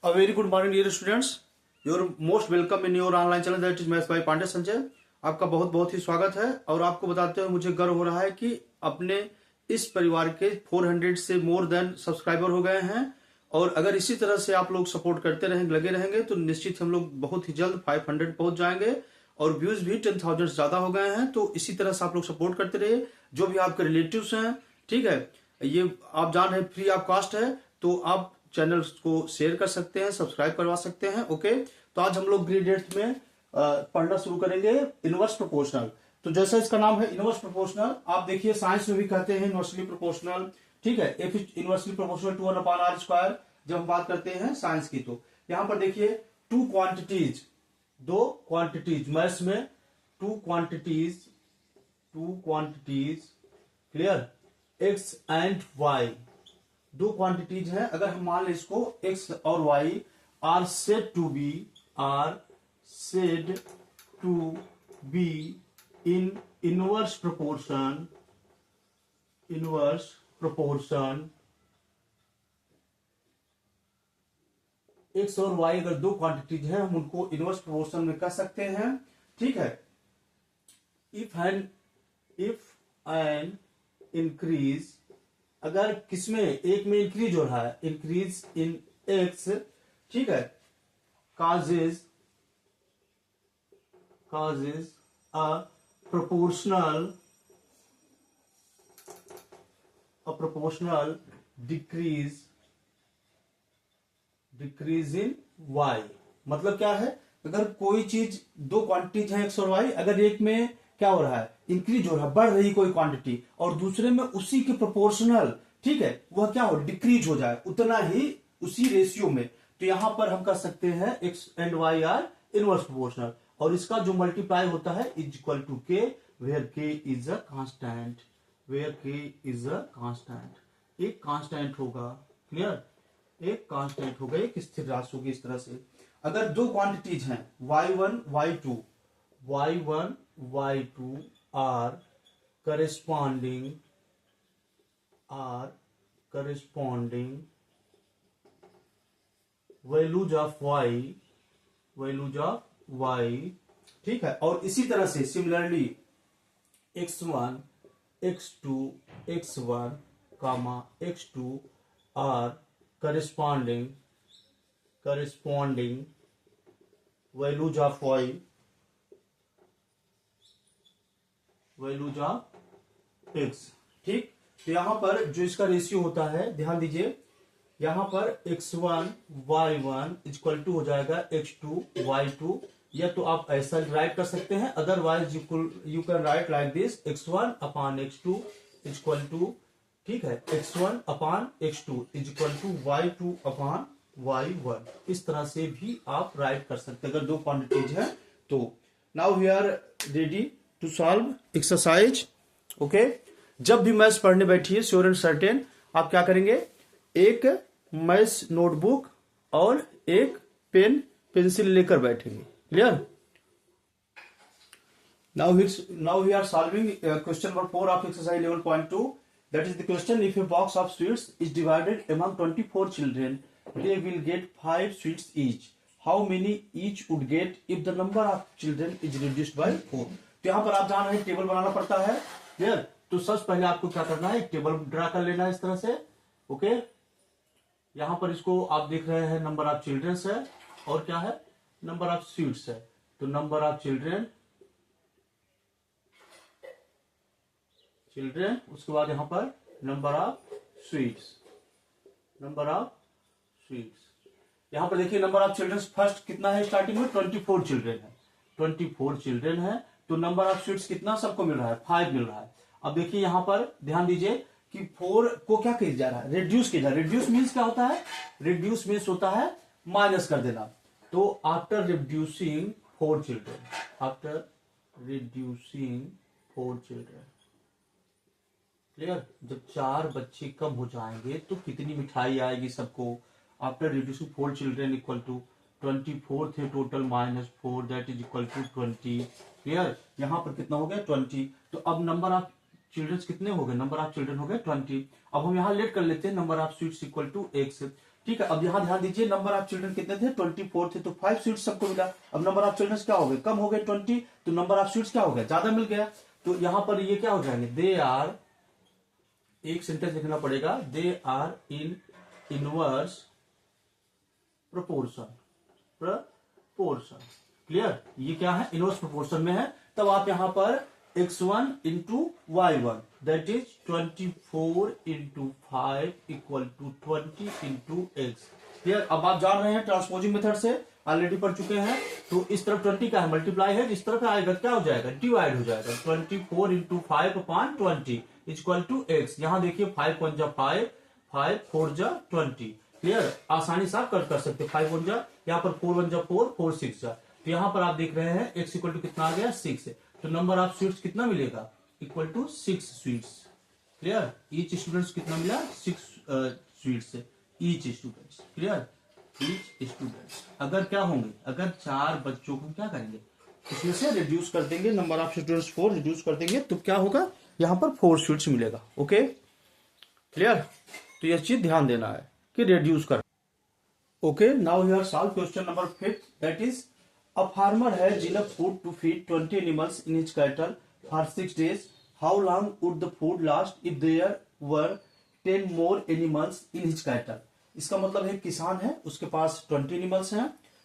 A very good morning dear students. Your most welcome in your online channel that is Maths by Pandey Sanjay. आपका बहुत बहुत ही स्वागत है और आपको बताते हुए मुझे गर्व हो रहा है कि अपने इस परिवार के 400 से मोर देन सब्सक्राइबर हो गए हैं और अगर इसी तरह से आप लोग सपोर्ट करते रहेंगे लगे रहेंगे तो निश्चित हम लोग बहुत ही जल्द 500 पहुंच जाएंगे और व्यूज भी 10,000 ज्यादा हो गए हैं। तो इसी तरह से आप लोग सपोर्ट करते रहिए। जो भी आपके रिलेटिव्स हैं, ठीक है, ये आप जान रहे फ्री ऑफ कॉस्ट है, तो आप चैनल को शेयर कर सकते हैं, सब्सक्राइब करवा सकते हैं। ओके, तो आज हम लोग ग्रेड 8 में पढ़ना शुरू करेंगे इनवर्स प्रोपोर्शनल। तो जैसा इसका नाम है इनवर्स प्रोपोर्शनल, आप देखिए साइंस में भी कहते हैं इनवर्सली प्रोपोर्शनल, ठीक है। If inversely proportional to 1/r²। जब हम बात करते हैं साइंस की तो यहां पर देखिए टू क्वांटिटीज, दो क्वांटिटीज, मैथ्स में two quantities clear, X and Y, दो क्वांटिटीज हैं। अगर हम मान लें इसको x और y are said to be in inverse proportion x और y अगर दो क्वांटिटीज हैं हम उनको इनवर्स प्रोपोर्शन में कह सकते हैं, ठीक है। इफ एन इंक्रीज, अगर किसमें एक में इंक्रीज हो रहा है, इंक्रीज इन एक्स, ठीक है, causes a proportional decrease in y। मतलब क्या है, अगर कोई चीज दो क्वांटिटीज हैं एक्स और वाई, अगर एक में क्या हो रहा है, इंक्रीज हो रहा है, बढ़ रही कोई क्वांटिटी, और दूसरे में उसी के प्रोपोर्शनल, ठीक है, वह क्या हो, डिक्रीज हो जाए उतना ही उसी रेशियो में, तो यहां पर हम कह सकते हैं X and Y are inverse proportional. और इसका जो मल्टीप्लाई होता है is equal to K, where K is a constant, एक कांस्टेंट होगा, क्लियर, एक कांस्टेंट होगा, एक स्थिर राशि होगी। इस तरह से अगर दो क्वांटिटीज हैं y1 y2 are corresponding values of y, ठीक है। और इसी तरह से similarly x1 x2 x1 x2 are corresponding values of y, x, ठीक। तो यहां पर जो इसका रेशियो होता है, ध्यान दीजिए, यहां पर x1 y1 इक्वल टू हो जाएगा x2 y2, या तो आप ऐसा राइट कर सकते हैं, otherwise you can write like this, x1 upon x2 equal to, ठीक है, x1 upon x2 equal to y2 upon y1। इस तरह से भी आप राइट कर सकते हैं अगर दो क्वांटिटीज हैं तो। Now we are ready to solve exercise. Okay, जब भी मैथ्स पढ़ने बैठिए श्योर एंड सर्टेन आप क्या करेंगे, एक मैथ्स नोटबुक और एक पेन पेंसिल लेकर बैठेंगे, clear. Now we are solving question number 4 of exercise 11.2। that is the question, if a box of sweets is divided among 24 children they will get 5 sweets each, how many each would get if the number of children is reduced by 4। तो यहां पर आप जान रहे हैं table बनाना पड़ता है, clear. तो सबसे पहले आपको क्या करना है, एक टेबल ड्रा कर लेना है इस तरह से। ओके, यहां पर इसको आप देख रहे हैं नंबर ऑफ चिल्ड्रंस है और क्या है, नंबर ऑफ स्वीट्स है। तो नंबर ऑफ चिल्ड्रन, उसके बाद यहां पर नंबर ऑफ स्वीट्स, यहां पर देखिए नंबर ऑफ चिल्ड्रन फर्स्ट कितना है, स्टार्टिंग में 24 चिल्ड्रन है, तो नंबर ऑफ स्वीट्स कितना सबको मिल रहा है, 5 मिल रहा है। अब देखिए यहां पर ध्यान दीजिए कि 4 को क्या किया जा रहा है, रिड्यूस किया जा रहा है। रिड्यूस मीन्स क्या होता है, रिड्यूस मीन्स होता है माइनस कर देना। तो आफ्टर रिड्यूसिंग 4 चिल्ड्रन, क्लियर, जब 4 बच्चे कम हो जाएंगे तो कितनी मिठाई आएगी सबको। After reducing 4 children equal to 24 थे total minus 4 that is equal to 20, clear. यहां पर कितना हो गया 20। तो अब नंबर ऑफ चिल्ड्रन कितने हो गए, नंबर ऑफ चिल्ड्रन हो गए 20। अब हम यहाँ लेट कर लेते हैं number of sweets equal to X. ठीक है। अब यहाँ ध्यान दीजिए, नंबर ऑफ चिल्ड्रन कितने थे, 24 थे, तो 5 स्वीट्स सबको मिला। अब नंबर ऑफ चिल्ड्रन क्या हो गए, कम हो गए 20, तो नंबर ऑफ स्वीट्स क्या हो गया, ज्यादा मिल गया। तो यहाँ पर ये क्या हो जाएंगे, दे आर, एक सेंटेंस लिखना पड़ेगा, they are in inverse proportion, proportion, clear. ये क्या है, इनवर्स प्रोपोर्शन में है। तब आप यहां पर x1 into y1 that is 24 into 5 equal to 20 into X, clear. अब आप जान रहे हैं ट्रांसपोजिंग मेथड से, ऑलरेडी पढ़ चुके हैं। तो इस तरफ 20 का है मल्टीप्लाई है, इस तरफ आएगा क्या हो जाएगा, डिवाइड हो जाएगा। 24 into 5 upon 20 equal to X. यहां देखिए 5 1 जा 5, 5 4 जा 20, क्लियर। आसानी से आप कर सकते 5 1 जा, यहाँ पर 4 1 जा 4, 4 6 जा। तो यहाँ पर आप देख रहे हैं x इक्वल टू कितना आ गया, 6। तो नंबर ऑफ स्वीट्स कितना मिलेगा, equal to 6 sweets, clear. Each students कितना मिला, 6 sweets, each students, clear, each students. अगर क्या होंगे, अगर 4 बच्चों को क्या करेंगे, इसमें से रिड्यूस कर देंगे, नंबर ऑफ स्टूडेंट्स 4 रिड्यूस कर देंगे, तो क्या होगा, यहाँ पर 4 स्वीट्स मिलेगा। Okay, clear. तो यह चीज ध्यान देना है कि रिड्यूस कर। Okay, now here solve question number 5, that is a farmer has enough food to feed 20 animals in his cattle for 6 days. How long would the food last if there were 10 more animals in his cattle? इसका मतलब है किसान है, उसके पास 20 animals हैं,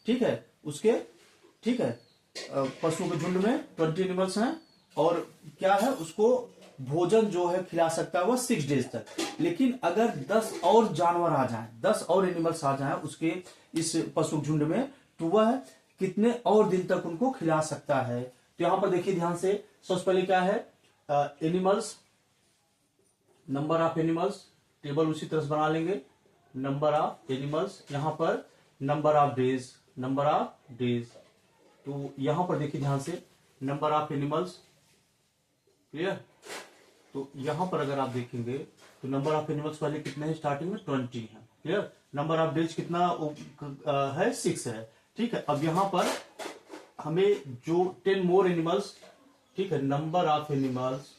ठीक है, उसके, ठीक है, पशुओं के झुंड में 20 एनिमल्स हैं, और क्या है, उसको भोजन जो है खिला सकता है वह 6 डेज तक। लेकिन अगर 10 और जानवर आ जाएं, 10 और एनिमल्स आ जाएं उसके इस पशु झुंड में, तो वह कितने और दिन तक उनको खिला सकता है। तो यहां पर देखिए ध्यान से, सबसे पहले क्या है, animals, number of animals, table उसी तरह से बना लेंगे, नंबर ऑफ एनिमल्स, यहां पर number of days, number of days. तो यहां पर देखिए ध्यान से, नंबर ऑफ एनिमल्स, क्लियर। तो यहां पर अगर आप देखेंगे तो नंबर ऑफ एनिमल्स पहले कितने हैं, स्टार्टिंग में 20 है, क्लियर। नंबर ऑफ डेज कितना है, 6 है, ठीक है। अब यहां पर हमें जो 10 मोर एनिमल्स, ठीक है, number of animals,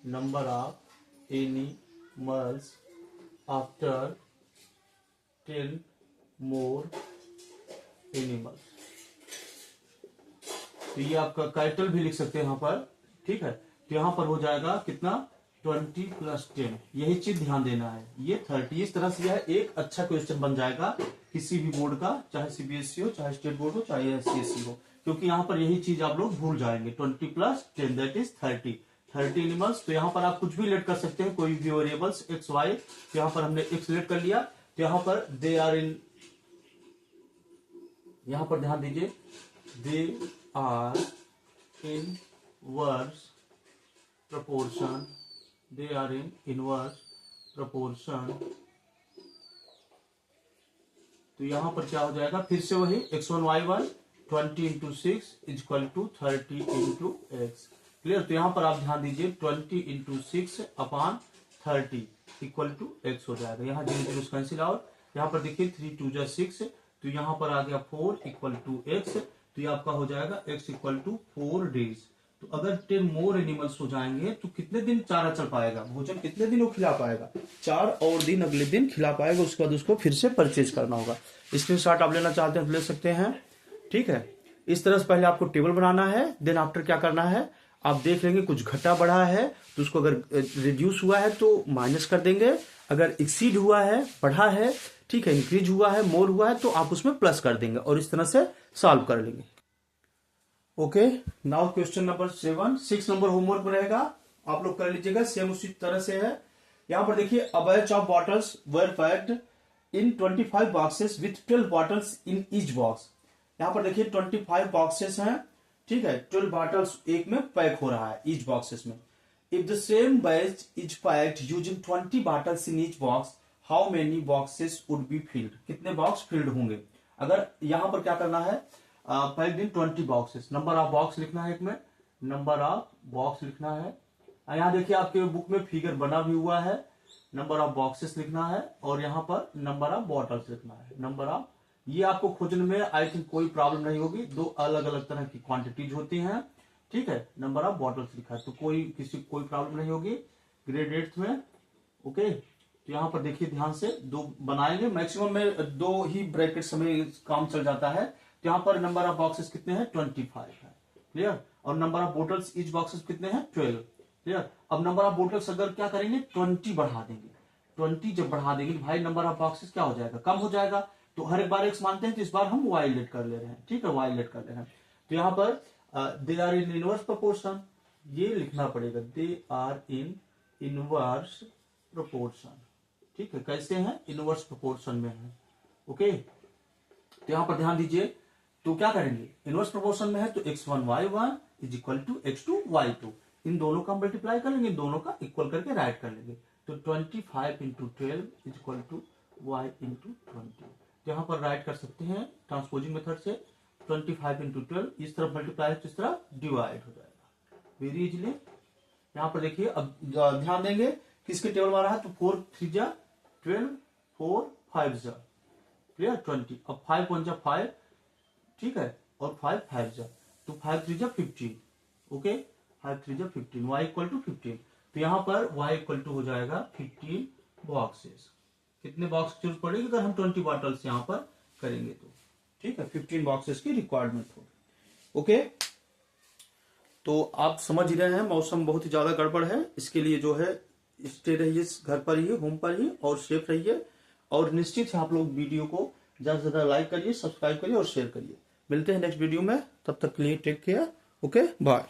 number of animals after 10 more animals, तो ये आपका कैटल भी लिख सकते हैं यहां पर, ठीक है। तो यहां पर हो जाएगा कितना, 20 + 10, यही चीज ध्यान देना है, ये 30। इस तरह से यह एक अच्छा क्वेश्चन बन जाएगा किसी भी बोर्ड का, चाहे सीबीएसई हो, चाहे स्टेट बोर्ड हो, चाहे एससीएससी हो, क्योंकि यहाँ पर यही चीज आप लोग भूल जाएंगे। 20 + 10 दैट इज 30 एनिमल्स। तो यहाँ पर आप कुछ भी लेट कर सकते हैं, कोई भी वेरिएबल्स एक्स वाई। तो यहाँ पर हमने एक्स लेट कर लिया, तो यहाँ पर दे आर इन, यहाँ पर ध्यान दीजिए, they are inverse proportion, they are in inverse proportion। तो यहां पर क्या हो जाएगा, फिर से वही x1 y1 20 into 6 equal to 30 into X, clear. तो यहां पर आप ध्यान दीजिए, 20 into 6 upon 30 equal to X हो जाएगा। यहाँ 0 कैंसिल आउट, यहाँ पर देखिए 3 2 जा 6, तो यहाँ पर आ गया 4 इक्वल टू एक्स। तो ये आपका हो जाएगा x इक्वल टू 4 डेज। तो अगर 10 मोर एनिमल्स हो जाएंगे तो कितने दिन चारा चल पाएगा, भोजन कितने दिन वो खिला पाएगा, 4 और दिन अगले दिन खिला पाएगा। उसके बाद उसको फिर से परचेज करना होगा। स्क्रीनशॉट आप लेना चाहते हैं तो ले सकते हैं, ठीक है। इस तरह से पहले आपको टेबल बनाना है, देन आफ्टर क्या करना है, आप देख लेंगे कुछ घटा बढ़ा है तो उसको अगर रिड्यूस हुआ है तो माइनस कर देंगे, अगर एक्सीड हुआ है, बढ़ा है, ठीक है, इंक्रीज हुआ है, मोर हुआ है, तो आप उसमें प्लस कर देंगे और इस तरह से सॉल्व कर लेंगे। Okay, now question number 7, 6 number homework रहेगा, आप लोग कर लीजिएगा, सेम उसी तरह से है। यहां पर देखिए, a batch of bottles were packed in 25 boxes with 12 bottles in each box. यहां पर देखिए 25 बॉक्सेस हैं, ठीक है, 12 बॉटल्स एक में पैक हो रहा है ईच बॉक्सेस में। If the same batch is packed using 20 bottles in each box, how many boxes would be filled, कितने बॉक्स फिल्ड होंगे। अगर यहां पर क्या करना है, packed in 20 boxes, number of box लिखना है, एक में नंबर ऑफ बॉक्स लिखना है। यहाँ देखिए आपके बुक में फिगर बना भी हुआ है, नंबर ऑफ बॉक्सेस लिखना है, और यहाँ पर नंबर ऑफ बॉटल्स लिखना है, नंबर ऑफ। ये आपको खोजने में आई थिंक कोई प्रॉब्लम नहीं होगी, 2 अलग अलग तरह की क्वांटिटीज होती हैं, ठीक है। नंबर ऑफ बॉटल्स लिखा है तो कोई प्रॉब्लम नहीं होगी ग्रेड 8 में। ओके, तो यहाँ पर देखिए ध्यान से, 2 बनाएंगे, मैक्सिमम में 2 ही ब्रैकेट में काम चल जाता है। तो यहाँ पर नंबर ऑफ बॉक्सेस कितने हैं, 25 है, क्लियर। और number of bottles each boxes कितने हैं, 12, क्लियर। अब नंबर ऑफ बोटल्स अगर क्या करेंगे, 20 बढ़ा देंगे। 20 जब बढ़ा देंगे तो भाई नंबर ऑफ बॉक्सेस क्या हो जाएगा, कम हो जाएगा। तो हर एक बार x मानते हैं, तो इस बार हम y लेट कर ले रहे हैं, ठीक है, y लेट कर ले रहे हैं। तो यहाँ पर they are in inverse proportion, ये लिखना पड़ेगा, they are in inverse proportion, ठीक है। कैसे हैं, इनवर्स प्रोपोर्शन में है, ओके। तो यहां पर ध्यान दीजिए, तो क्या करेंगे, इनवर्स प्रोपोर्शन में है तो x1 y1 is equal to x2 y2, इन दोनों का मल्टीप्लाई कर लेंगे, दोनों का इक्वल करके राइट कर लेंगे। तो 25 into 12 is equal to y into 20। तो यहां पर राइट कर सकते हैं ट्रांसपोजिंग मेथड से, 25 इंटू 12 इस तरफ मल्टीप्लाई है तो इस तरफ डिवाइड हो जाएगा, वेरी इजिली। यहां पर देखिए, अब ध्यान देंगे किसके टेबल में आ रहा है, तो 4 3 जा 12, 4 5 जा, क्लियर, 20। अब 5 1 जा 5, ठीक है, और 5 5 जा, तो 5 3 जा 15, ओके, 5 3 जा 15, y इक्वल टू 15। तो यहां पर y इक्वल टू हो जाएगा 15 बॉक्सेस। कितने बॉक्स की जरूरत पड़ेगी अगर हम 20 बॉटल्स यहां पर करेंगे तो, ठीक है, 15 बॉक्सेस की रिक्वायरमेंट होगी, ओके। तो आप समझ ही रहे हैं, मौसम बहुत ही ज्यादा गड़बड़ है, इसके लिए जो है स्टे रहिए घर पर ही, होम पर ही, और सेफ रहिए। और निश्चित है आप लोग वीडियो को ज्यादा से ज्यादा लाइक करिए, सब्सक्राइब करिए और शेयर करिए। मिलते हैं नेक्स्ट वीडियो में, तब तक के लिए टेक केयर, ओके, बाय।